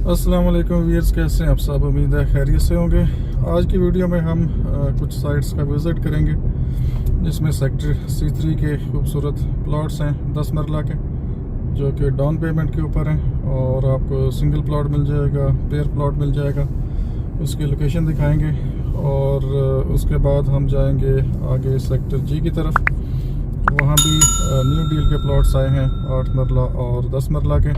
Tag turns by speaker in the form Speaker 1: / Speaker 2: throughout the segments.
Speaker 1: अस्सलाम वालेकुम व्यूअर्स, कैसे हैं आप सब। उम्मीद है खैरियत से होंगे। आज की वीडियो में हम कुछ साइट्स का विज़िट करेंगे जिसमें सेक्टर C3 के खूबसूरत प्लॉट्स हैं 10 मरला के, जो कि डाउन पेमेंट के ऊपर हैं और आपको सिंगल प्लॉट मिल जाएगा, पेयर प्लॉट मिल जाएगा। उसकी लोकेशन दिखाएंगे और उसके बाद हम जाएंगे आगे सेक्टर G की तरफ। वहाँ भी न्यू डील के प्लॉट्स आए हैं 8 मरला और 10 मरला के,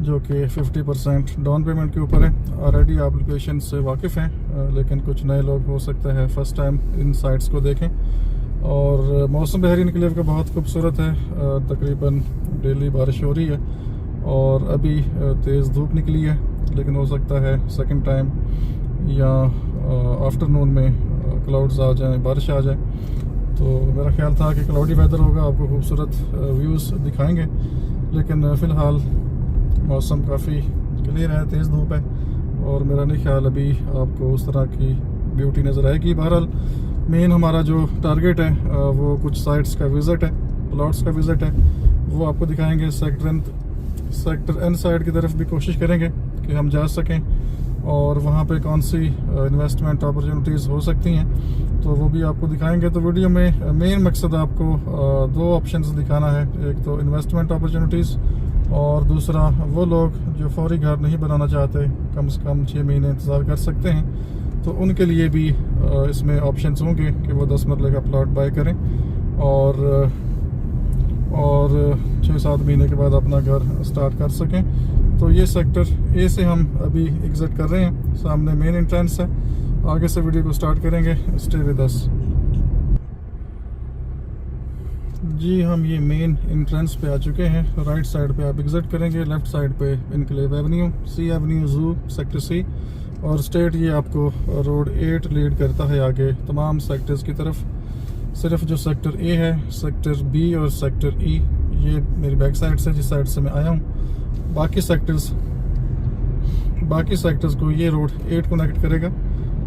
Speaker 1: जो कि 50% डाउन पेमेंट के ऊपर है। ऑलरेडी आप लोकेशन से वाकिफ़ हैं, लेकिन कुछ नए लोग हो सकता है फर्स्ट टाइम इन साइट्स को देखें। और मौसम बहरी इनक्लेव का बहुत खूबसूरत है। तकरीबन डेली बारिश हो रही है और अभी तेज़ धूप निकली है, लेकिन हो सकता है सेकंड टाइम या आफ्टरनून में क्लाउड्स आ जाएं, बारिश आ जाए। तो मेरा ख्याल था कि क्लाउडी वेदर होगा, आपको खूबसूरत व्यूज़ दिखाएंगे, लेकिन फ़िलहाल मौसम काफ़ी क्लियर है, तेज़ धूप है और मेरा नहीं ख्याल अभी आपको उस तरह की ब्यूटी नज़र आएगी। बहरहाल मेन हमारा जो टारगेट है वो कुछ साइट्स का विज़िट है, प्लॉट्स का विज़िट है, वो आपको दिखाएंगे। सेक्टर N साइड की तरफ भी कोशिश करेंगे कि हम जा सकें और वहाँ पे कौन सी इन्वेस्टमेंट अपॉर्चुनिटीज़ हो सकती हैं, तो वो भी आपको दिखाएंगे। तो वीडियो में मेन मकसद आपको दो ऑप्शंस दिखाना है, एक तो इन्वेस्टमेंट अपॉर्चुनिटीज़ और दूसरा वो लोग जो फौरी घर नहीं बनाना चाहते, कम से कम 6 महीने इंतज़ार कर सकते हैं, तो उनके लिए भी इसमें ऑप्शंस होंगे कि वो 10 मरले का प्लॉट बाय करें और 6-7 महीने के बाद अपना घर स्टार्ट कर सकें। तो ये सेक्टर A से हम अभी एग्जिट कर रहे हैं, सामने मेन एंट्रेंस है। आगे से वीडियो को स्टार्ट करेंगे, स्टे विद अस। जी, हम ये मेन एंट्रेंस पे आ चुके हैं। राइट साइड पे आप एग्जिट करेंगे, लेफ्ट साइड पे इनक्लेव एवेन्यू, C एवेन्यू, जू, सेक्टर C और स्ट्रेट ये आपको रोड 8 लीड करता है आगे तमाम सेक्टर्स की तरफ। सिर्फ जो सेक्टर A है, सेक्टर B और सेक्टर E ये मेरी बैक साइड से, जिस साइड से मैं आया हूँ, बाकी सेक्टर्स को ये रोड 8 कनेक्ट करेगा।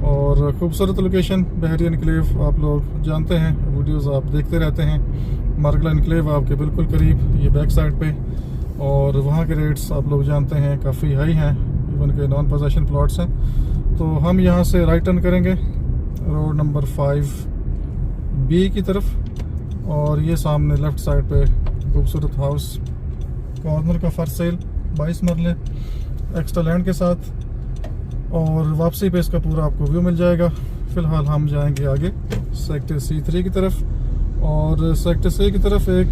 Speaker 1: और खूबसूरत लोकेशन बहरी इनक्लेव आप लोग जानते हैं, वीडियोस आप देखते रहते हैं। मरगला इनक्लेव आपके बिल्कुल करीब ये बैक साइड पे, और वहाँ के रेट्स आप लोग जानते हैं काफ़ी हाई हैं, इवन के नॉन पोजेशन प्लॉट्स हैं। तो हम यहाँ से राइट टर्न करेंगे रोड नंबर 5B की तरफ और ये सामने लेफ्ट साइड पे खूबसूरत हाउस कॉर्नर का फर्स्ट सेल 22 मरले एक्स्ट्रा लैंड के साथ, और वापसी पे इसका पूरा आपको व्यू मिल जाएगा। फ़िलहाल हम जाएंगे आगे सेक्टर C3 की तरफ, और सेक्टर C की तरफ एक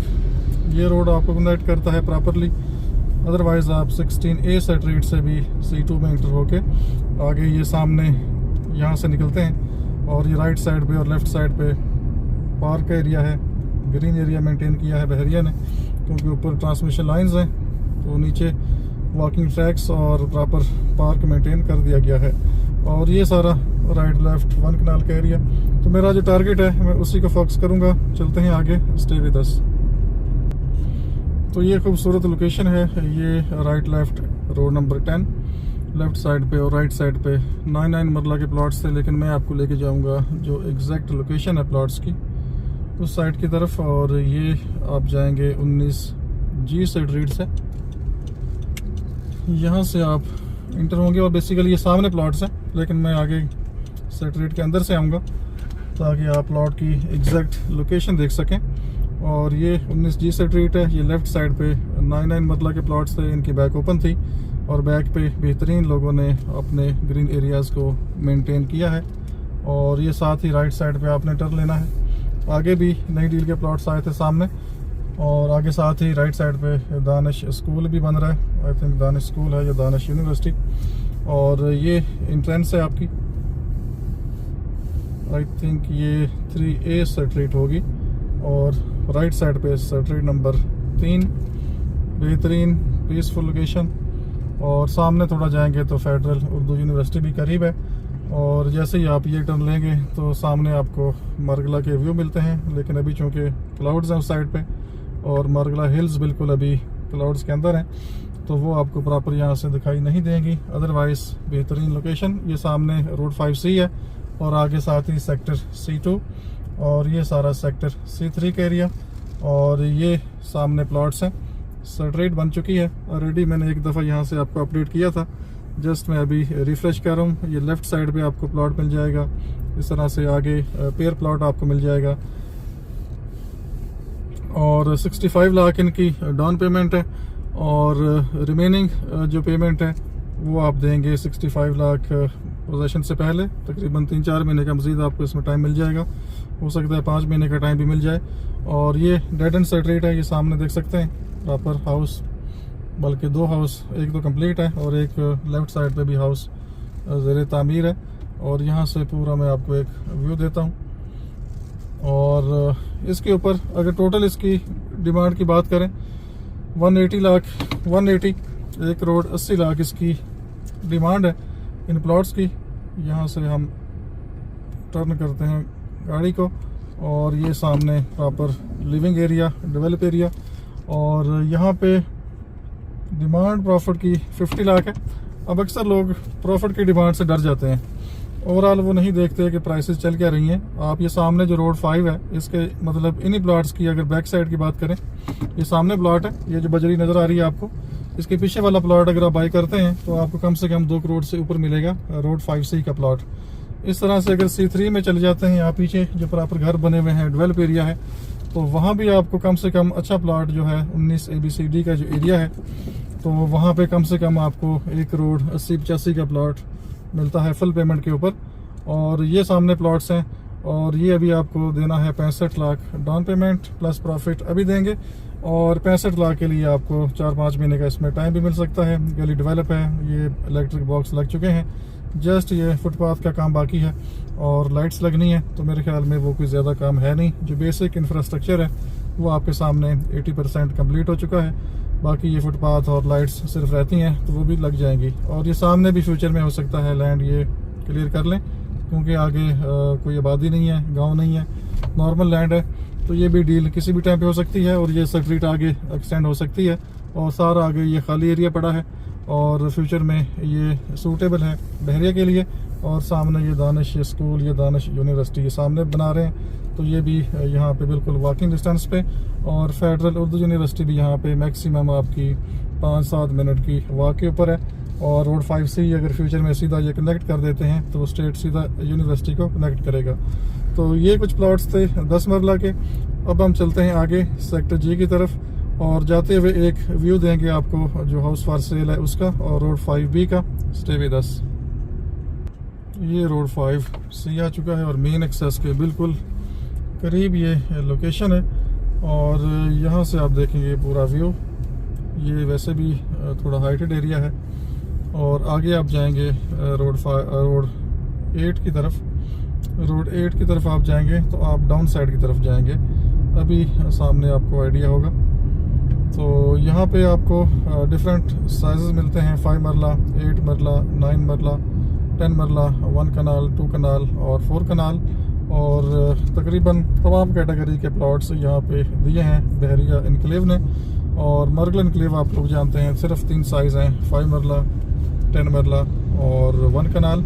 Speaker 1: ये रोड आपको कनेक्ट करता है प्रॉपरली। अदरवाइज़ आप 16A स्ट्रीट से भी C2 में इंटर होके आगे ये सामने यहाँ से निकलते हैं, और ये राइट साइड पे और लेफ़्ट साइड पे पार्क एरिया है, ग्रीन एरिया मेंटेन किया है बहरिया ने, क्योंकि ऊपर ट्रांसमिशन लाइंस हैं, तो नीचे वॉकिंग ट्रैक्स और प्रॉपर पार्क मेंटेन कर दिया गया है। और ये सारा राइट लेफ्ट 1 कनाल का एरिया। तो मेरा जो टारगेट है मैं उसी को फोकस करूंगा। चलते हैं आगे, स्टे विद अस। तो ये खूबसूरत लोकेशन है, ये right left road number 10 left side पे और राइट साइड पे 9 मरला के प्लॉट्स थे, लेकिन मैं आपको लेके जाऊंगा जो एग्जैक्ट लोकेशन है प्लॉट्स की उस साइड की तरफ। और ये आप जाएंगे 19G स्ट्रीट से, यहाँ से आप इंटर होंगे और बेसिकली ये सामने प्लॉट्स हैं, लेकिन मैं आगे स्ट्रीट के अंदर से आऊँगा ताकि आप प्लॉट की एग्जैक्ट लोकेशन देख सकें। और ये 19G स्ट्रीट है, ये लेफ़्ट साइड पे 9 मरला के प्लॉट्स थे, इनकी बैक ओपन थी और बैक पे बेहतरीन लोगों ने अपने ग्रीन एरियाज़ को मेंटेन किया है। और ये साथ ही राइट साइड पे आपने टर्न लेना है। आगे भी नई डील के प्लॉट्स आए थे सामने, और आगे साथ ही राइट साइड पे दानिश स्कूल भी बन रहा है। आई थिंक दानिश स्कूल है या दानिश यूनिवर्सिटी। और ये एंट्रेंस है आपकी, आई थिंक ये 3A स्ट्रीट होगी, और राइट साइड पे स्ट्रीट नंबर 3, बेहतरीन पीसफुल लोकेशन। और सामने थोड़ा जाएंगे तो फेडरल उर्दू यूनिवर्सिटी भी करीब है। और जैसे ही आप ये टर्न लेंगे तो सामने आपको मरगला के व्यू मिलते हैं, लेकिन अभी चूँकि क्लाउड्स हैं उस साइड पे और मरगला हिल्स बिल्कुल अभी क्लाउड्स के अंदर हैं, तो वो आपको प्रॉपर यहाँ से दिखाई नहीं देंगी। अदरवाइज़ बेहतरीन लोकेशन। ये सामने रोड 5C है और आगे साथ ही सेक्टर C2 और ये सारा सेक्टर C3 का एरिया, और ये सामने प्लॉट्स हैं सेटरेट बन चुकी है ऑलरेडी। मैंने एक दफ़ा यहाँ से आपको अपडेट किया था, जस्ट मैं अभी रिफ़्रेश कर रहा हूँ। ये लेफ़्ट साइड पे आपको प्लॉट मिल जाएगा, इस तरह से आगे पेयर प्लॉट आपको मिल जाएगा। और 65 लाख इनकी डाउन पेमेंट है और रिमेनिंग जो पेमेंट है वो आप देंगे 65 लाख पोजेशन से पहले। तकरीबन 3-4 महीने का मज़ीद आपको इसमें टाइम मिल जाएगा, हो सकता है 5 महीने का टाइम भी मिल जाए। और ये डेड एंड सेटरेट है, ये सामने देख सकते हैं प्रॉपर हाउस, बल्कि 2 हाउस, एक तो कंप्लीट है और एक लेफ़्ट साइड पे भी हाउस ज़ेर तामीर है। और यहाँ से पूरा मैं आपको एक व्यू देता हूँ। और इसके ऊपर अगर टोटल इसकी डिमांड की बात करें 180 लाख, 180 1 करोड़ 80 लाख इसकी डिमांड है इन प्लॉट्स की। यहाँ से हम टर्न करते हैं गाड़ी को और ये सामने proper living area, develop area. और यहाँ पे डिमांड प्रॉफिट की 50 लाख है। अब अक्सर लोग प्रॉफिट की डिमांड से डर जाते हैं, ओवरऑल वो नहीं देखते कि प्राइसेस चल क्या रही हैं। आप ये सामने जो रोड 5 है, इसके मतलब इन्हीं प्लॉट्स की अगर बैक साइड की बात करें, ये सामने प्लॉट है, ये जो बजरी नज़र आ रही है आपको, इसके पीछे वाला प्लॉट अगर आप बाई करते हैं तो आपको कम से कम 2 करोड़ से ऊपर मिलेगा रोड 5C का प्लॉट। इस तरह से अगर C3 में चले जाते हैं, यहाँ पीछे जो प्रॉपर घर बने हुए हैं, डेवलप एरिया है, तो वहाँ भी आपको कम से कम अच्छा प्लॉट जो है 19 ABCD का जो एरिया है, तो वहाँ पे कम से कम आपको 1 करोड़ 80-85 का प्लॉट मिलता है फुल पेमेंट के ऊपर। और ये सामने प्लॉट्स हैं और ये अभी आपको देना है 65 lakh down payment plus profit अभी देंगे। और 65 लाख के लिए आपको 4-5 महीने का इसमें टाइम भी मिल सकता है। गली डेवलप है, ये इलेक्ट्रिक बॉक्स लग चुके हैं, जस्ट ये फुटपाथ का काम बाकी है और लाइट्स लगनी है, तो मेरे ख्याल में वो कोई ज़्यादा काम है नहीं। जो बेसिक इंफ्रास्ट्रक्चर है वो आपके सामने 80% कम्प्लीट हो चुका है, बाकी ये फुटपाथ और लाइट्स सिर्फ रहती हैं तो वो भी लग जाएंगी। और ये सामने भी फ्यूचर में हो सकता है लैंड ये क्लियर कर लें, क्योंकि आगे कोई आबादी नहीं है, गांव नहीं है, नॉर्मल लैंड है, तो ये भी डील किसी भी टाइम पे हो सकती है। और ये स्ट्रीट आगे एक्सटेंड हो सकती है और सारा आगे ये खाली एरिया पड़ा है और फ्यूचर में ये सूटेबल है बहरिया के लिए। और सामने ये दानिश स्कूल, ये दानिश यूनिवर्सिटी ये सामने बना रहे हैं, तो ये भी यहाँ पे बिल्कुल वॉकिंग डिस्टेंस पे। और फेडरल उर्दू यूनिवर्सिटी भी यहाँ पे मैक्सिमम आपकी 5-7 मिनट की वॉक के ऊपर है। और रोड 5C अगर फ्यूचर में सीधा ये कनेक्ट कर देते हैं तो स्टेट सीधा यूनिवर्सिटी को कनेक्ट करेगा। तो ये कुछ प्लॉट्स थे 10 मरला के। अब हम चलते हैं आगे सेक्टर G की तरफ और जाते हुए एक व्यू देंगे आपको जो हाउस फॉर सेल है उसका और रोड 5B का। Stay with us. ये रोड 5C आ चुका है और मेन एक्सेस के बिल्कुल करीब ये लोकेशन है। और यहाँ से आप देखेंगे पूरा व्यू, ये वैसे भी थोड़ा हाइटेड एरिया है। और आगे आप जाएंगे रोड 8 की तरफ। रोड 8 की तरफ आप जाएंगे तो आप डाउन साइड की तरफ जाएंगे, अभी सामने आपको आइडिया होगा। तो यहाँ पे आपको डिफरेंट साइजेस मिलते हैं, 5 मरला, 8 मरला, 9 मरला, 10 मरला, 1 कनाल, 2 कनाल और 4 कनाल। और तकरीबन तमाम कैटेगरी के प्लॉट्स यहाँ पे दिए हैं बहरिया इनक्लेव ने। और मरगल इनक्लेव आप लोग जानते हैं सिर्फ 3 साइज़ हैं, 5 मरला, 10 मरला और 1 कनाल।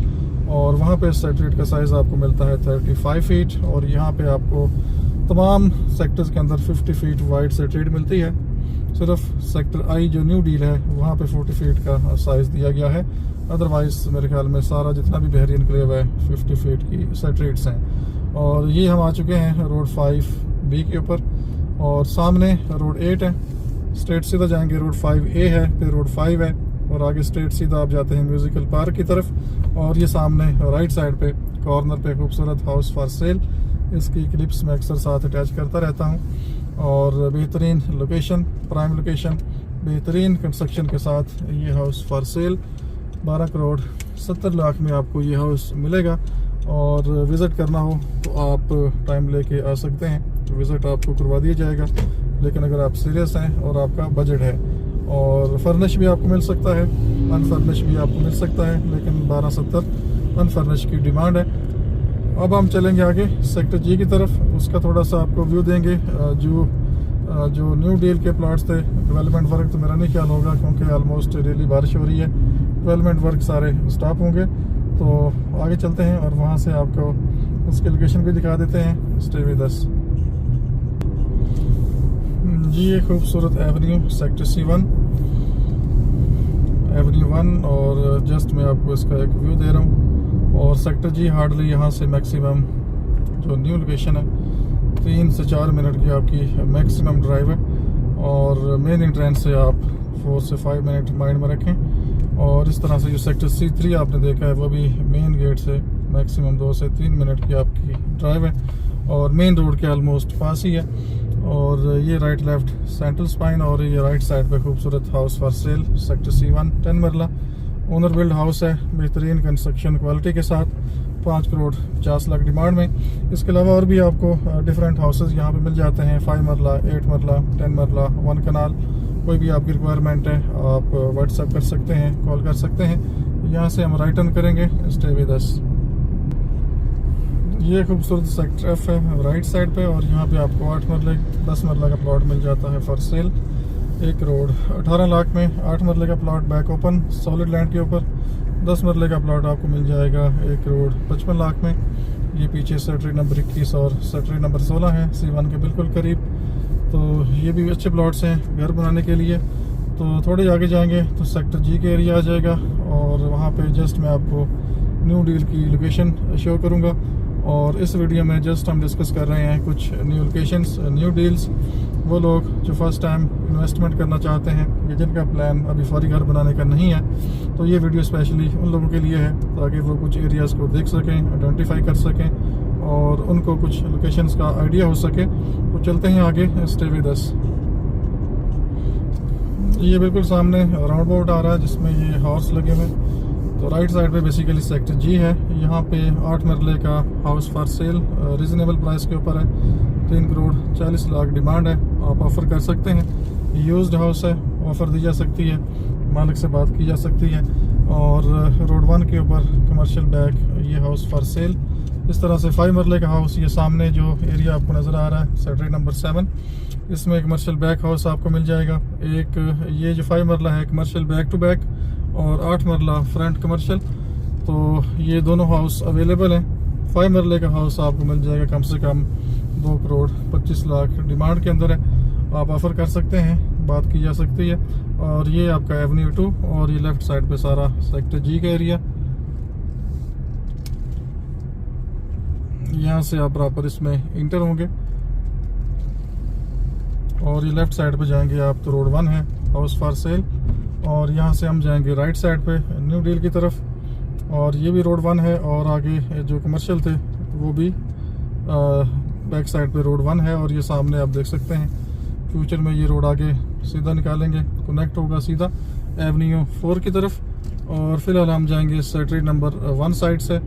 Speaker 1: और वहाँ पे सेक्टर का साइज़ आपको मिलता है 35 फीट। और यहाँ पे आपको तमाम सेक्टर्स के अंदर 50 फीट वाइड सेक्टर मिलती है। सिर्फ सेक्टर I जो न्यू डील है वहाँ पे 40 फीट का साइज़ दिया गया है, अदरवाइज़ मेरे ख्याल में सारा जितना भी बहरी इनक्लेव है 50 फीट की सेक्टरेट्स हैं। और ये हम आ चुके हैं रोड 5B के ऊपर और सामने रोड 8 है। स्ट्रेट सीधा जाएंगे रोड 5A है, फिर रोड 5 है और आगे स्ट्रेट सीधा आप जाते हैं म्यूजिकल पार्क की तरफ। और ये सामने राइट साइड पे कॉर्नर पे खूबसूरत हाउस फॉर सेल, इसकी क्लिप्स मैं अक्सर साथ अटैच करता रहता हूँ। और बेहतरीन लोकेशन, प्राइम लोकेशन, बेहतरीन कंस्ट्रक्शन के साथ ये house for sale 12 crore 70 lakh में आपको ये हाउस मिलेगा। और विज़िट करना हो तो आप टाइम लेके आ सकते हैं, तो विज़िट आपको करवा दिया जाएगा। लेकिन अगर आप सीरियस हैं और आपका बजट है, और फर्निश भी आपको मिल सकता है, अनफर्निश भी आपको मिल सकता है, लेकिन 1270 अनफर्निश की डिमांड है। अब हम चलेंगे आगे सेक्टर G की तरफ, उसका थोड़ा सा आपको व्यू देंगे। जो न्यू डील के प्लॉट्स थे, डेवलपमेंट वर्क तो मेरा नहीं ख्याल होगा क्योंकि ऑलमोस्ट डेली बारिश हो रही है, डेवलपमेंट वर्क सारे स्टॉप होंगे। तो आगे चलते हैं और वहाँ से आपको उसकी लोकेशन भी दिखा देते हैं। Stay with us. जी ये खूबसूरत एवेन्यू सेक्टर C1 एवेन्यू 1 और जस्ट मैं आपको इसका एक व्यू दे रहा हूँ। और सेक्टर जी हार्डली यहाँ से मैक्सिमम जो न्यू लोकेशन है 3 से 4 मिनट की आपकी मैक्सिमम ड्राइव है। और मेन एंट्रेंस से आप 4 से 5 मिनट माइंड में रखें। और इस तरह से जो सेक्टर C3 आपने देखा है वो भी मेन गेट से मैक्सिमम 2 से 3 मिनट की आपकी ड्राइव है और मेन रोड के ऑलमोस्ट पास ही है। और ये राइट लेफ्ट सेंट्रल स्पाइन और ये राइट साइड पे खूबसूरत house for sale sector C1 10 मरला ओनर बिल्ड हाउस है बेहतरीन कंस्ट्रक्शन क्वालिटी के साथ 5 करोड़ 50 लाख डिमांड में। इसके अलावा और भी आपको डिफरेंट हाउसेज यहाँ पे मिल जाते हैं 5 मरला 8 मरला 10 मरला 1 कनाल। कोई भी आपकी रिक्वायरमेंट है आप व्हाट्सएप कर सकते हैं कॉल कर सकते हैं। यहाँ से हम राइट टर्न करेंगे स्टे विद अस। ये खूबसूरत सेक्टर F है राइट साइड पे और यहाँ पे आपको 8 मरले 10 मरला का प्लॉट मिल जाता है फॉर सेल 1 करोड़ 18 लाख में। 8 मरले का plot back open solid land के ऊपर 10 मरले का प्लॉट आपको मिल जाएगा 1 करोड़ 55 लाख में। ये पीछे सेक्टर नंबर 21 और सेक्टर नंबर 16 है C1 के बिल्कुल करीब। तो ये भी अच्छे प्लॉट्स हैं घर बनाने के लिए। तो थोड़े आगे जाएंगे तो सेक्टर G के एरिया आ जाएगा और वहाँ पे जस्ट मैं आपको न्यू डील की लोकेशन शो करूँगा। और इस वीडियो में जस्ट हम डिस्कस कर रहे हैं कुछ न्यू लोकेशंस न्यू डील्स। वो लोग जो फर्स्ट टाइम इन्वेस्टमेंट करना चाहते हैं या जिनका प्लान अभी फौरी घर बनाने का नहीं है तो ये वीडियो स्पेशली उन लोगों के लिए है ताकि वो कुछ एरियाज़ को देख सकें आइडेंटिफाई कर सकें और उनको कुछ लोकेशंस का आइडिया हो सके। तो चलते हैं आगे स्टे विद अस। ये बिल्कुल सामने राउंड अबाउट आ रहा है जिसमें ये हाउस लगे हुए। तो राइट साइड पे बेसिकली सेक्टर G है। यहाँ पे 8 मरले का house for sale reasonable price के ऊपर है 3 करोड़ 40 लाख डिमांड है। आप ऑफ़र कर सकते हैं। यूज्ड हाउस है ऑफ़र दी जा सकती है मालिक से बात की जा सकती है। और रोड 1 के ऊपर कमर्शियल बैग ये हाउस फॉर सेल। इस तरह से 5 मरले का हाउस ये सामने जो एरिया आपको नज़र आ रहा है सेक्टर नंबर 7 इसमें कमर्शियल बैग हाउस आपको मिल जाएगा। एक ये जो 5 मरला है कमर्शियल बैक टू बैक और 8 मरला फ्रंट कमर्शियल। तो ये दोनों हाउस अवेलेबल हैं। 5 मरले का हाउस आपको मिल जाएगा कम से कम 2 करोड़ 25 लाख डिमांड के अंदर है। आप ऑफ़र कर सकते हैं बात की जा सकती है। और ये आपका एवेन्यू 2 और ये लेफ्ट साइड पे सारा सेक्टर G का एरिया। यहाँ से आप प्रॉपर इसमें इंटर होंगे और ये लेफ्ट साइड पे जाएंगे आप तो रोड 1 है हाउस फॉर सेल। और यहाँ से हम जाएंगे राइट साइड पे न्यू डील की तरफ और ये भी रोड 1 है और आगे जो कमर्शियल थे वो भी बैक साइड पे रोड 1 है। और ये सामने आप देख सकते हैं फ्यूचर में ये रोड आगे सीधा निकालेंगे कनेक्ट होगा सीधा एवेन्यू 4 की तरफ। और फिलहाल हम जाएंगे सेक्टर नंबर 1 साइड से।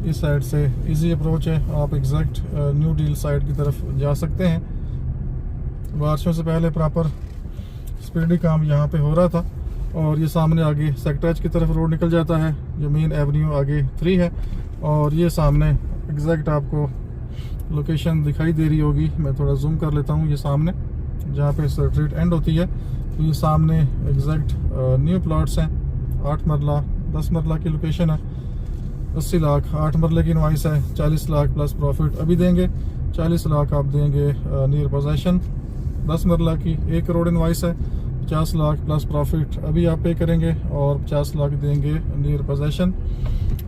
Speaker 1: इस साइड से इजी अप्रोच है आप एग्जैक्ट न्यू डील साइड की तरफ जा सकते हैं। बारिशों से पहले प्रॉपर स्पीडी काम यहाँ पे हो रहा था। और ये सामने आगे सेक्टर H की तरफ रोड निकल जाता है जो मेन एवेन्यू आगे 3 है। और ये सामने एग्जैक्ट आपको लोकेशन दिखाई दे रही होगी। मैं थोड़ा जूम कर लेता हूँ। ये सामने जहाँ पे स्ट्रीट एंड होती है तो ये सामने एग्जैक्ट न्यू प्लॉट्स हैं 8 मरला 10 मरला की लोकेशन है 80 लाख 8 मरले की इनवाइस है 40 लाख प्लस प्रॉफिट अभी देंगे 40 लाख आप देंगे नियर पोजेशन। 10 मरला की 1 करोड़ इनवाइस है 50 लाख प्लस प्रॉफिट अभी आप पे करेंगे और 50 लाख देंगे नियर पोजेशन।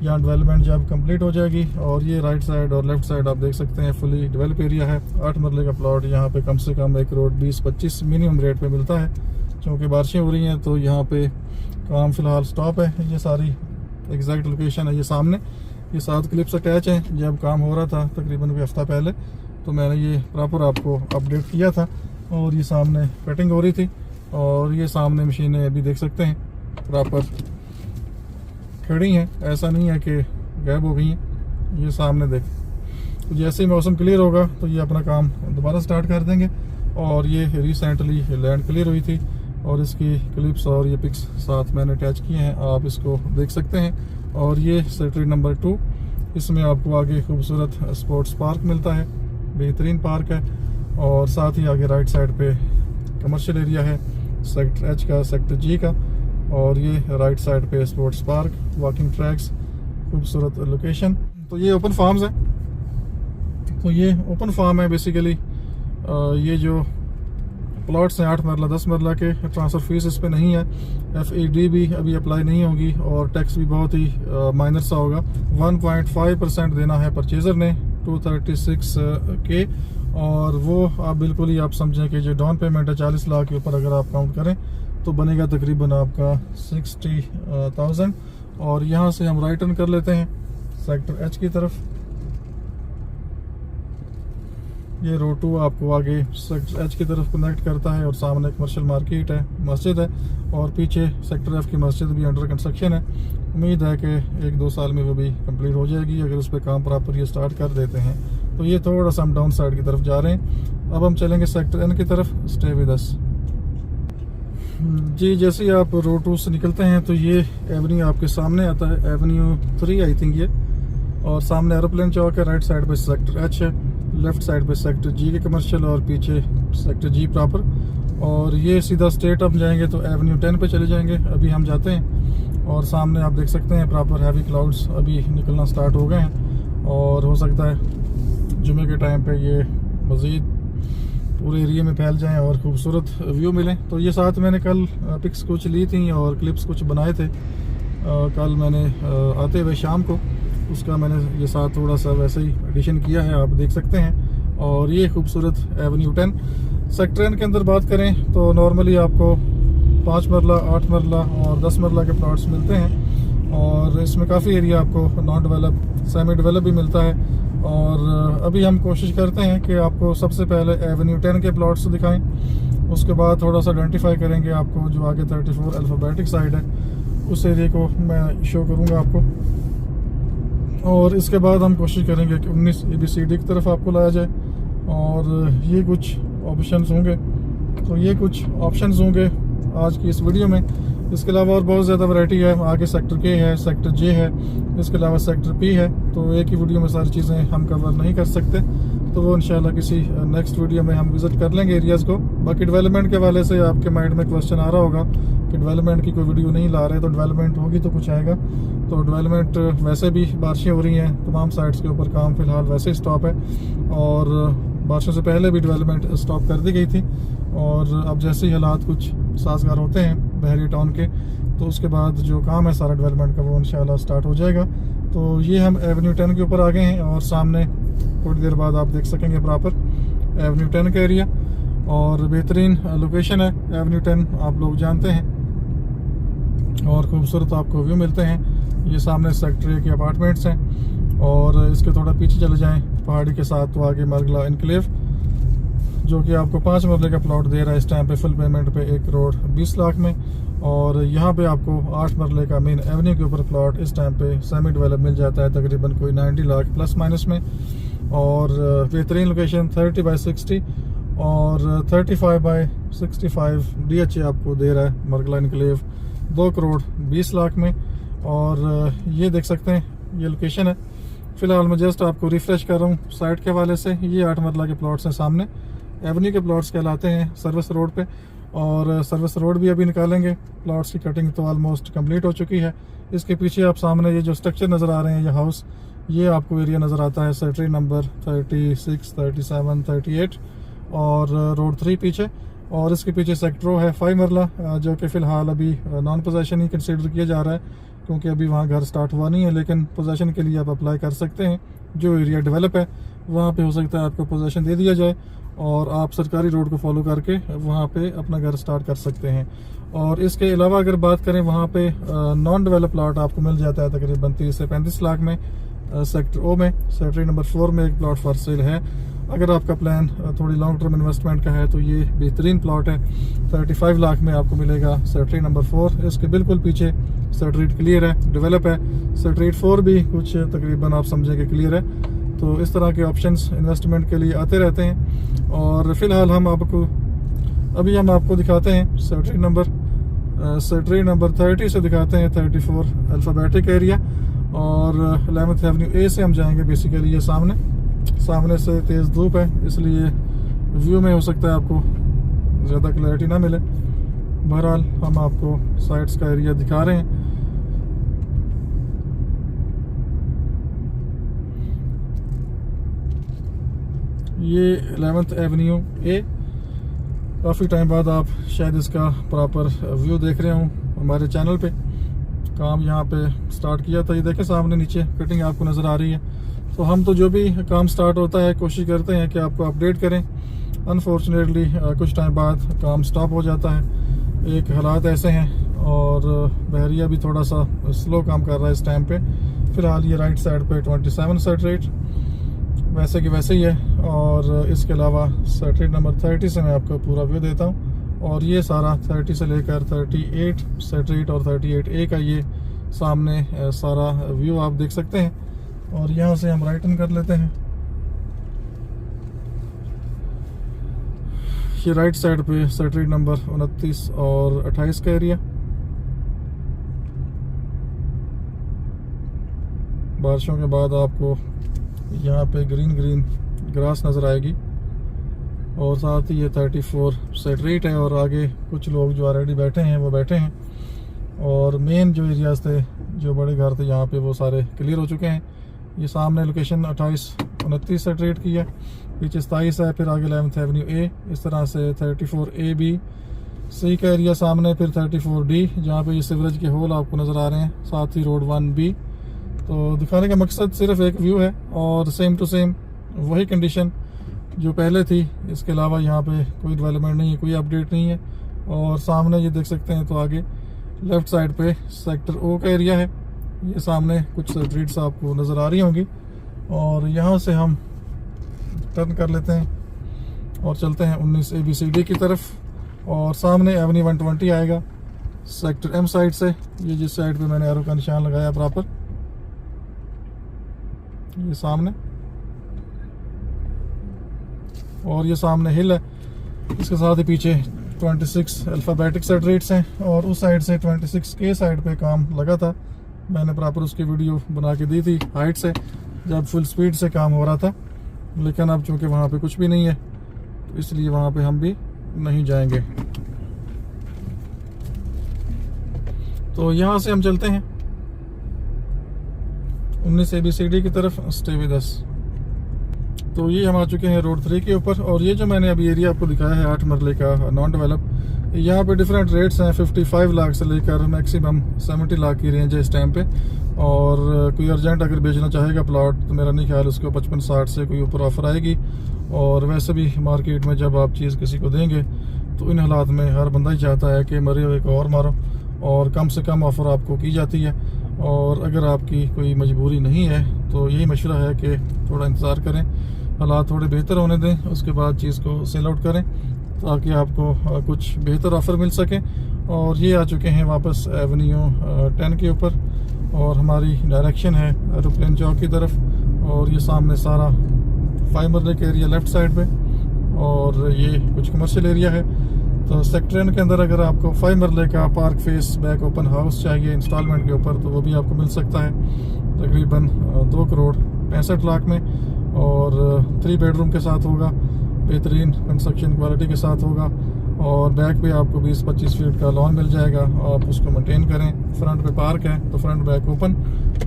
Speaker 1: यहाँ डेवलपमेंट जब कंप्लीट हो जाएगी। और ये राइट साइड और लेफ्ट साइड आप देख सकते हैं फुली डेवलप एरिया है। 8 मरले का प्लॉट यहाँ पे कम से कम 1 करोड़ 20-25 मिनिमम रेट पे मिलता है। क्योंकि बारिशें हो रही हैं तो यहाँ पे काम फिलहाल स्टॉप है। ये सारी एग्जैक्ट लोकेशन है। ये सामने ये 7 क्लिप्स अटैच हैं। जब काम हो रहा था तकरीबन कोई हफ्ता पहले तो मैंने ये प्रॉपर आपको अपडेट किया था। और ये सामने कटिंग हो रही थी और ये सामने मशीनें अभी देख सकते हैं प्रॉपर खड़ी हैं। ऐसा नहीं है कि गायब हो गई हैं। ये सामने देख तो जैसे ही मौसम क्लियर होगा तो ये अपना काम दोबारा स्टार्ट कर देंगे। और ये रिसेंटली लैंड क्लियर हुई थी और इसकी क्लिप्स और ये पिक्स साथ मैंने अटैच किए हैं आप इसको देख सकते हैं। और ये सेक्टर नंबर 2 इसमें आपको आगे खूबसूरत स्पोर्ट्स पार्क मिलता है बेहतरीन पार्क है। और साथ ही आगे राइट साइड पे कमर्शियल एरिया है सेक्टर H का सेक्टर G का। और ये राइट साइड पे स्पोर्ट्स पार्क वॉकिंग ट्रैक्स खूबसूरत लोकेशन। तो ये ओपन फार्म्स है। तो ये ओपन फार्म है बेसिकली। ये जो प्लॉट्स हैं 8 मरला 10 मरला के। ट्रांसफ़र फीस इस पे नहीं है, FED भी अभी अप्लाई नहीं होगी और टैक्स भी बहुत ही माइनर सा होगा। 1.5% देना है परचेज़र ने 236 के, और वो आप बिल्कुल ही आप समझें कि जो डाउन पेमेंट है 40 लाख के ऊपर अगर आप काउंट करें तो बनेगा तकरीबन आपका 60,000। और यहाँ से हम राइट टर्न कर लेते हैं सेक्टर H की तरफ। ये रोड 2 आपको आगे सेक्टर H की तरफ कनेक्ट करता है और सामने कमर्शियल मार्केट है, मस्जिद है, और पीछे सेक्टर F की मस्जिद भी अंडर कंस्ट्रक्शन है। उम्मीद है कि 1-2 साल में वो भी कंप्लीट हो जाएगी अगर उस पर काम प्रॉपर ये स्टार्ट कर देते हैं। तो ये थोड़ा सा हम डाउन साइड की तरफ जा रहे हैं। अब हम चलेंगे सेक्टर N की तरफ। स्टे विद अस जी। जैसे ही आप रोड 2 से निकलते हैं तो ये एवेन्यू आपके सामने आता है, एवेन्यू 3 आई थिंक ये, और सामने एरोप्लेन चौक है। राइट साइड पे सेक्टर H है, लेफ्ट साइड पे सेक्टर G के कमर्शियल और पीछे सेक्टर G प्रॉपर। और ये सीधा स्ट्रेट अप जाएंगे तो एवेन्यू 10 पे चले जाएंगे। अभी हम जाते हैं और सामने आप देख सकते हैं प्रॉपर हैवी क्लाउड्स अभी निकलना स्टार्ट हो गए हैं, और हो सकता है जुमे के टाइम पे ये मज़ीद पूरे एरिया में फैल जाएं और खूबसूरत व्यू मिलें। तो ये साथ मैंने कल पिक्स कुछ ली थी और क्लिप्स कुछ बनाए थे कल मैंने आते हुए शाम को, उसका मैंने ये साथ थोड़ा सा वैसे ही एडिशन किया है, आप देख सकते हैं। और ये खूबसूरत एवेन्यू 10 सेक्टर N के अंदर बात करें तो नॉर्मली आपको 5 मरला 8 मरला और 10 मरला के प्लॉट्स मिलते हैं, और इसमें काफ़ी एरिया आपको नॉन डेवलप सेमी डेवलप भी मिलता है। और अभी हम कोशिश करते हैं कि आपको सबसे पहले एवेन्यू 10 के प्लॉट्स दिखाएं, उसके बाद थोड़ा सा आइडेंटिफाई करेंगे आपको जो आगे 34 अल्फ़ाबेटिक साइड है उस एरिया को मैं शो करूँगा आपको, और इसके बाद हम कोशिश करेंगे कि 19 ABCD की तरफ आपको लाया जाए। और ये कुछ ऑप्शंस होंगे, तो ये कुछ ऑप्शंस होंगे आज की इस वीडियो में। इसके अलावा और बहुत ज़्यादा वैरायटी है, आगे सेक्टर K है, सेक्टर J है, इसके अलावा सेक्टर P है। तो एक ही वीडियो में सारी चीज़ें हम कवर नहीं कर सकते, तो वो इंशाल्लाह किसी नेक्स्ट वीडियो में हम विज़िट कर लेंगे एरियाज़ को। बाकी डेवलपमेंट के हवाले से आपके माइंड में क्वेश्चन आ रहा होगा कि डेवलपमेंट की कोई वीडियो नहीं ला रहे, तो डेवलपमेंट होगी तो कुछ आएगा। तो डेवलपमेंट वैसे भी बारिशें हो रही हैं, तमाम साइट्स के ऊपर काम फ़िलहाल वैसे ही स्टॉप है, और बारिशों से पहले भी डेवलपमेंट स्टॉप कर दी गई थी। और अब जैसे ही हालात कुछ साजगार होते हैं बहरी टाउन के, तो उसके बाद जो काम है सारा डेवलपमेंट का वो इंशाल्लाह स्टार्ट हो जाएगा। तो ये हम एवेन्यू 10 के ऊपर आ गए हैं, और सामने थोड़ी देर बाद आप देख सकेंगे प्रॉपर एवेन्यू 10 का एरिया, और बेहतरीन लोकेशन है एवेन्यू 10, आप लोग जानते हैं, और खूबसूरत आपको व्यू मिलते हैं। ये सामने सेक्टर A के अपार्टमेंट्स हैं, और इसके थोड़ा पीछे चले जाएं पहाड़ी के साथ तो आगे मरगला इनक्लेव, जो कि आपको 5 मरले का प्लॉट दे रहा है इस टाइम पे फुल पेमेंट पे 1 करोड़ 20 लाख में। और यहाँ पे आपको 8 मरले का मेन एवेन्यू के ऊपर प्लॉट इस टाइम पे सेमी डेवलप मिल जाता है तकरीबन कोई 90 लाख प्लस माइनस में। और बेहतरीन लोकेशन 30/60 और 35/65 DHA आपको दे रहा है मरगला इनक्लेव 2 करोड़ 20 लाख में। और ये देख सकते हैं ये लोकेशन है। फिलहाल मैं जस्ट आपको रिफ्रेश कर रहा हूँ साइट के हवाले से। ये 8 मरला के प्लॉट्स हैं, सामने एवेन्यू के प्लॉट्स कहलाते हैं सर्विस रोड पे, और सर्विस रोड भी अभी निकालेंगे। प्लॉट्स की कटिंग तो ऑलमोस्ट कंप्लीट हो चुकी है। इसके पीछे आप सामने ये जो स्ट्रक्चर नज़र आ रहे हैं, ये हाउस, ये आपको एरिया नज़र आता है सेक्टर नंबर 36, 37, 38 और रोड 3 पीछे। और इसके पीछे सेक्टर है 5 मरला, जो कि फ़िलहाल अभी नॉन पोजेशन ही कंसिडर किया जा रहा है, क्योंकि अभी वहाँ घर स्टार्ट हुआ नहीं है। लेकिन पोजेशन के लिए आप अप्लाई कर सकते हैं। जो एरिया डेवलप है वहाँ पे हो सकता है आपको पोजेशन दे दिया जाए, और आप सरकारी रोड को फॉलो करके वहाँ पे अपना घर स्टार्ट कर सकते हैं। और इसके अलावा अगर बात करें, वहाँ पे नॉन डेवलप प्लॉट आपको मिल जाता है तकरीबन 30 से 35 लाख में। सेक्टर O में सेक्टर नंबर 4 में एक प्लॉट फॉर सेल है। अगर आपका प्लान थोड़ी लॉन्ग टर्म इन्वेस्टमेंट का है तो ये बेहतरीन प्लॉट है, 35 लाख में आपको मिलेगा सेक्टर नंबर 4। इसके बिल्कुल पीछे सेक्टर क्लियर है, डेवलप है। सेक्टर 4 भी कुछ तकरीबन आप समझेंगे क्लियर है। तो इस तरह के ऑप्शंस इन्वेस्टमेंट के लिए आते रहते हैं। और फिलहाल हम आपको दिखाते हैं सेक्टर नंबर 30 से दिखाते हैं 34 अल्फ़ाबेटिक एरिया, और 11th एवेन्यू A से हम जाएंगे। बेसिकली ये सामने से तेज़ धूप है, इसलिए व्यू में हो सकता है आपको ज़्यादा क्लैरिटी ना मिले। बहरहाल हम आपको साइट्स का एरिया दिखा रहे हैं। ये 11th एवेन्यू A, काफ़ी टाइम बाद आप शायद इसका प्रॉपर व्यू देख रहे हों हमारे चैनल पे। काम यहाँ पे स्टार्ट किया था, ये देखें सामने नीचे कटिंग आपको नज़र आ रही है। तो हम तो जो भी काम स्टार्ट होता है कोशिश करते हैं कि आपको अपडेट करें। अनफॉर्चुनेटली कुछ टाइम बाद काम स्टॉप हो जाता है, एक हालात ऐसे हैं, और बहरिया भी थोड़ा सा स्लो काम कर रहा है इस टाइम पे। फ़िलहाल ये राइट साइड पे 27 सेट रेट वैसे कि वैसे ही है, और इसके अलावा सेट रेट नंबर 30 से मैं आपको पूरा व्यू देता हूँ। और ये सारा 30 से लेकर 38 सेट रेट और 38A का ये सामने सारा व्यू आप देख सकते हैं। और यहाँ से हम राइट टर्न कर लेते हैं। ये राइट साइड पे सेट रेट नंबर 29 और 28 का एरिया। बारिशों के बाद आपको यहाँ पे ग्रीन ग्रास नज़र आएगी, और साथ ही ये 34 सेट रेट है। और आगे कुछ लोग जो ऑलरेडी बैठे हैं वो बैठे हैं, और मेन जो एरियाज थे, जो बड़े घर थे, यहाँ पे वो सारे क्लियर हो चुके हैं। ये सामने लोकेशन 28-29 सेट रेट की है, पीछे 27 है, फिर आगे 11th एवेन्यू ए, इस तरह से 34A, B, C का एरिया सामने, फिर 34D जहाँ पे ये सीवरेज के होल आपको नज़र आ रहे हैं, साथ ही रोड 1B। तो दिखाने का मकसद सिर्फ एक व्यू है, और सेम टू सेम वही कंडीशन जो पहले थी। इसके अलावा यहाँ पे कोई डेवलपमेंट नहीं है, कोई अपडेट नहीं है। और सामने ये देख सकते हैं, तो आगे लेफ़्ट साइड पे सेक्टर O का एरिया है। ये सामने कुछ स्ट्रीट्स आपको नज़र आ रही होंगी, और यहाँ से हम टर्न कर लेते हैं और चलते हैं 19 ABCD की तरफ। और सामने एवेन्यू 120 आएगा सेक्टर M साइड से, ये जिस साइड पे मैंने एरो का निशान लगाया प्रॉपर, ये सामने। और ये सामने हिल है, इसके साथ ही पीछे 26 अल्फ़ाबेटिक सेट रेट्स हैं, और उस साइड से 26K साइड पे काम लगा था। मैंने प्रॉपर उसकी वीडियो बना के दी थी हाइट से, जब फुल स्पीड से काम हो रहा था। लेकिन अब चूंकि वहाँ पे कुछ भी नहीं है, तो इसलिए वहाँ पे हम भी नहीं जाएंगे। तो यहाँ से हम चलते हैं 19 ABCD की तरफ, स्टे विद अस। तो ये हम आ चुके हैं रोड 3 के ऊपर। और ये जो मैंने अभी एरिया आपको दिखाया है 8 मरले का नॉन डेवलप, यहाँ पे डिफरेंट रेट्स हैं, 55 लाख से लेकर मैक्सिमम 70 लाख की रेंज है इस टाइम पे। और कोई अर्जेंट अगर बेचना चाहेगा प्लॉट, तो मेरा नहीं ख्याल उसको 55-60 से कोई ऊपर ऑफर आएगी। और वैसे भी मार्केट में जब आप चीज़ किसी को देंगे, तो इन हालात में हर बंदा ही चाहता है कि मरे हुए को और मारो, और कम से कम ऑफ़र आपको की जाती है। और अगर आपकी कोई मजबूरी नहीं है, तो यही मशवरा है कि थोड़ा इंतज़ार करें, हालात थोड़े बेहतर होने दें, उसके बाद चीज़ को सेल आउट करें, ताकि आपको कुछ बेहतर ऑफ़र मिल सके। और ये आ चुके हैं वापस एवेन्यू 10 के ऊपर, और हमारी डायरेक्शन है एरोप्लेन चौक की तरफ। और ये सामने सारा 5 मरले का एरिया लेफ़्ट साइड पे, और ये कुछ कमर्शियल एरिया है। तो सेक्टर N के अंदर अगर आपको 5 मरले का park face back open house चाहिए इंस्टॉलमेंट के ऊपर, तो वो भी आपको मिल सकता है तकरीबन 2 करोड़ 65 लाख में। और 3 बेडरूम के साथ होगा, बेहतरीन कंस्ट्रक्शन क्वालिटी के साथ होगा, और बैक पे आपको 20-25 फीट का लॉन मिल जाएगा, आप उसको मेंटेन करें। फ्रंट पे पार्क है, तो फ्रंट बैक ओपन।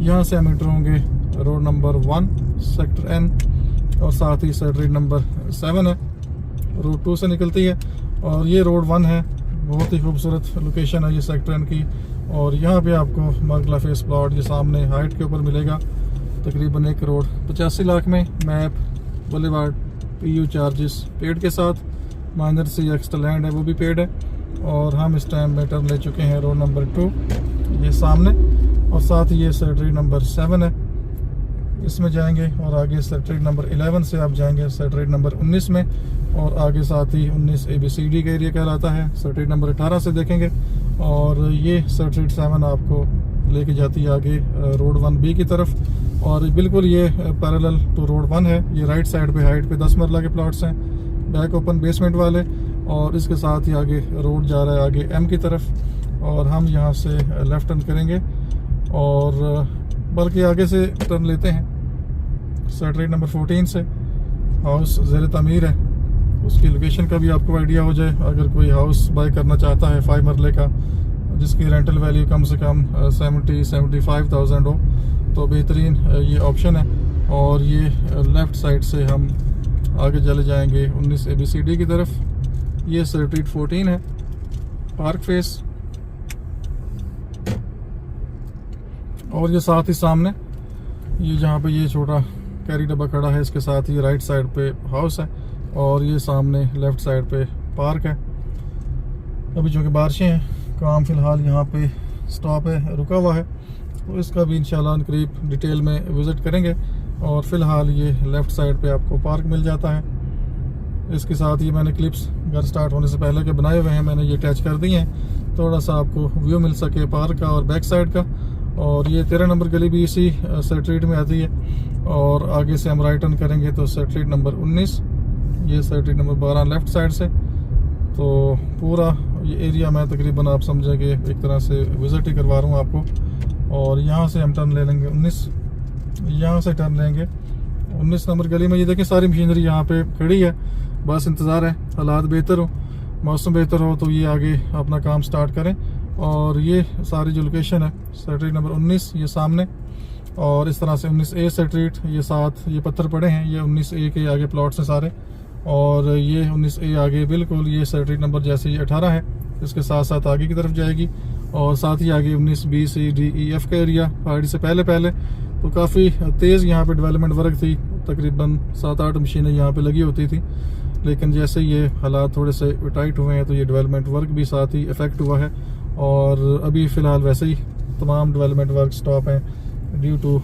Speaker 1: यहाँ से हम एंटर होंगे रोड नंबर 1 सेक्टर N, और साथ ही सेट रेट नंबर 7 है, रोड 2 से निकलती है। और ये रोड 1 है, बहुत ही खूबसूरत लोकेशन है ये सेक्टर N की। और यहाँ पे आपको मरगला फेस प्लॉट ये सामने हाइट के ऊपर मिलेगा, तकरीबन 1 करोड़ 85 लाख में। Map, boulevard, PU charges paid के साथ, माइनर सी एक्स्ट्रा लैंड है वो भी पेड है। और हम इस टाइम में टर्न ले चुके हैं रोड नंबर 2 ये सामने, और साथ ही ये सेट रेट नंबर 7 है, इसमें जाएंगे। और आगे सेट रेट नंबर 11 से आप जाएंगे सेट रेट नंबर 19 में, और आगे साथ ही 19 ABCD का एरिया कहलाता है, सेट रेट नंबर 18 से देखेंगे। और ये सेट रेट 7 आपको लेके जाती है आगे रोड 1B की तरफ, और बिल्कुल ये पैरेलल टू रोड 1 है। ये राइट साइड पे हाइट पे 10 मरला के प्लॉट्स हैं, बैक ओपन बेसमेंट वाले, और इसके साथ ही आगे रोड जा रहा है आगे M की तरफ। और हम यहाँ से लेफ़्ट टर्न करेंगे, और बल्कि आगे से टर्न लेते हैं सेट रेट नंबर 14 से। हाउस ज़ेर तामीर है, उसकी लोकेशन का भी आपको आइडिया हो जाए। अगर कोई हाउस बाय करना चाहता है 5 मरले का, जिसकी रेंटल वैल्यू कम से कम 70-75,000 हो, तो बेहतरीन ये ऑप्शन है। और ये लेफ़्ट साइड से हम आगे चले जाएंगे 19 ABCD की तरफ। ये स्ट्रीट 14 है, पार्क फेस। और ये साथ ही सामने ये जहाँ पे ये छोटा कैरी डब्बा खड़ा है, इसके साथ ही राइट साइड पे हाउस है और ये सामने लेफ्ट साइड पे पार्क है। अभी चूँकि बारिशें हैं, काम फ़िलहाल यहाँ पे स्टॉप है, रुका हुआ है, तो इसका भी इंशाल्लाह करीब डिटेल में विज़िट करेंगे। और फ़िलहाल ये लेफ़्ट साइड पे आपको पार्क मिल जाता है। इसके साथ ये मैंने क्लिप्स घर स्टार्ट होने से पहले के बनाए हुए हैं, मैंने ये अटैच कर दिए हैं, थोड़ा सा आपको व्यू मिल सके पार्क का और बैक साइड का। और ये 13 नंबर गली भी इसी स्ट्रीट में आती है, और आगे से हम राइट टर्न करेंगे तो स्ट्रीट नंबर 19, ये स्ट्रीट नंबर 12 लेफ़्ट साइड से। तो पूरा ये एरिया मैं तकरीबन आप समझेंगे एक तरह से विज़िट ही करवा रहा हूँ आपको। और यहाँ से हम टर्न ले लेंगे 19, यहाँ से टर्न लेंगे 19 नंबर गली में। ये देखें सारी मशीनरी यहाँ पे खड़ी है, बस इंतज़ार है हालात बेहतर हो, मौसम बेहतर हो तो ये आगे अपना काम स्टार्ट करें। और ये सारी जो लोकेशन है स्ट्रीट नंबर 19 ये सामने, और इस तरह से 19A स्ट्रीट, ये साथ ये पत्थर पड़े हैं, ये 19A के आगे प्लॉट्स हैं सारे। और ये 19A आगे बिल्कुल ये स्ट्रीट नंबर जैसे ये 18 है, इसके साथ साथ आगे की तरफ जाएगी। और साथ ही आगे 19B C D E F का एरिया पहाड़ी से पहले तो काफ़ी तेज़ यहाँ पे डेवलपमेंट वर्क थी, तकरीबन 7-8 मशीनें यहाँ पे लगी होती थी। लेकिन जैसे ये हालात थोड़े से टाइट हुए हैं तो ये डेवलपमेंट वर्क भी साथ ही इफ़ेक्ट हुआ है। और अभी फ़िलहाल वैसे ही तमाम डेवलपमेंट वर्क स्टॉप हैं due to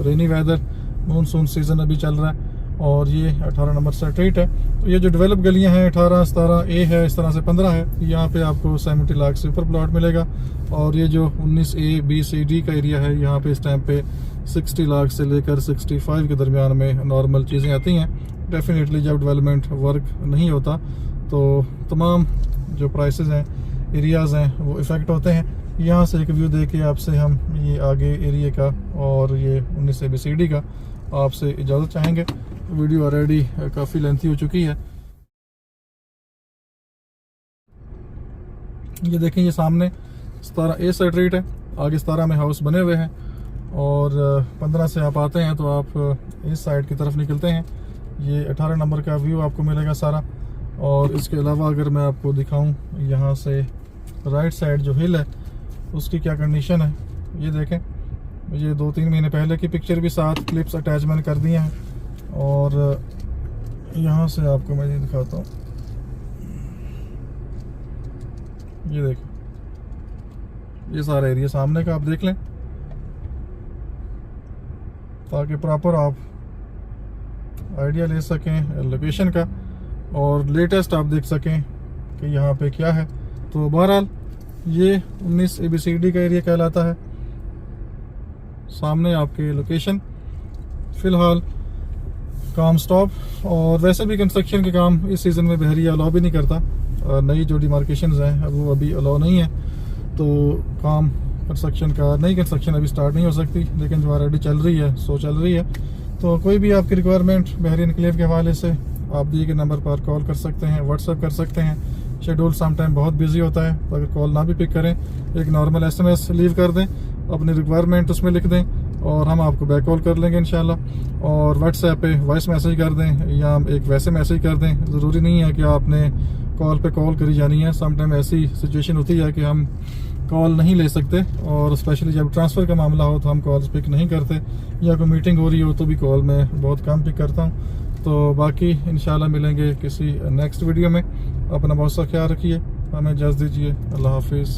Speaker 1: rainy weather, monsoon season अभी चल रहा है। और ये 18 नंबर स्ट्रीट है। तो ये जो डेवलप गलियां हैं 18, 17A है, इस तरह से 15 है, यहाँ पे आपको 70 लाख से ऊपर प्लॉट मिलेगा। और ये जो 19A B C D का एरिया है, यहाँ पे इस टाइम पे 60 लाख से लेकर 65 के दरमियान में नॉर्मल चीज़ें आती हैं। डेफिनेटली जब डेवलपमेंट वर्क नहीं होता तो तमाम जो प्राइसेस हैं, एरियाज़ हैं, वो इफ़ेक्ट होते हैं। यहाँ से एक व्यू दे के आपसे हम ये आगे एरिया का और ये 19A B C D का आपसे इजाज़त चाहेंगे। वीडियो ऑलरेडी काफ़ी लेंथी हो चुकी है। ये देखें ये सामने 17A स्ट्रीट है, आगे 17 में हाउस बने हुए हैं। और 15 से आप आते हैं तो आप इस साइड की तरफ निकलते हैं, ये 18 नंबर का व्यू आपको मिलेगा सारा। और इसके अलावा अगर मैं आपको दिखाऊं यहाँ से राइट साइड जो हिल है उसकी क्या कंडीशन है, ये देखें। ये 2-3 महीने पहले की पिक्चर भी साथ क्लिप्स अटैचमेंट कर दिए हैं। और यहाँ से आपको मैं ये दिखाता हूँ, ये देखो ये सारा एरिया सामने का आप देख लें, ताकि प्रॉपर आप आइडिया ले सकें लोकेशन का और लेटेस्ट आप देख सकें कि यहाँ पे क्या है। तो बहरहाल ये 19A B C D का एरिया कहलाता है, सामने आपके लोकेशन। फ़िलहाल काम स्टॉप, और वैसे भी कंस्ट्रक्शन के काम इस सीज़न में बहरिया अलाउ भी नहीं करता, नई जो डिमार्केशंस हैं वो अभी अलाउ नहीं है। तो काम कंस्ट्रक्शन का नई कंस्ट्रक्शन अभी स्टार्ट नहीं हो सकती, लेकिन जो ऑलरेडी चल रही है सो चल रही है। तो कोई भी आपकी रिक्वायरमेंट बहरीन एन्क्लेव के हवाले से आप दिए गए नंबर पर कॉल कर सकते हैं, व्हाट्सएप कर सकते हैं। शेड्यूल समटाइम बहुत बिजी होता है, तो अगर कॉल ना भी पिक करें एक नॉर्मल SMS लीव कर दें, अपनी रिक्वायरमेंट उसमें लिख दें और हम आपको बैक कॉल कर लेंगे इंशाल्लाह। और व्हाट्सएप पे वॉइस मैसेज कर दें या एक वैसे मैसेज कर दें, ज़रूरी नहीं है कि आपने कॉल पे कॉल करी जानी है। समटाइम ऐसी सिचुएशन होती है कि हम कॉल नहीं ले सकते, और स्पेशली जब ट्रांसफ़र का मामला हो तो हम कॉल्स पिक नहीं करते, या कोई मीटिंग हो रही हो तो भी कॉल मैं बहुत कम पिक करता हूँ। तो बाकी इंशाल्लाह मिलेंगे किसी नेक्स्ट वीडियो में। अपना बहुत सा ख्याल रखिए, हमें इजाज़त दीजिए, अल्लाह हाफिज़।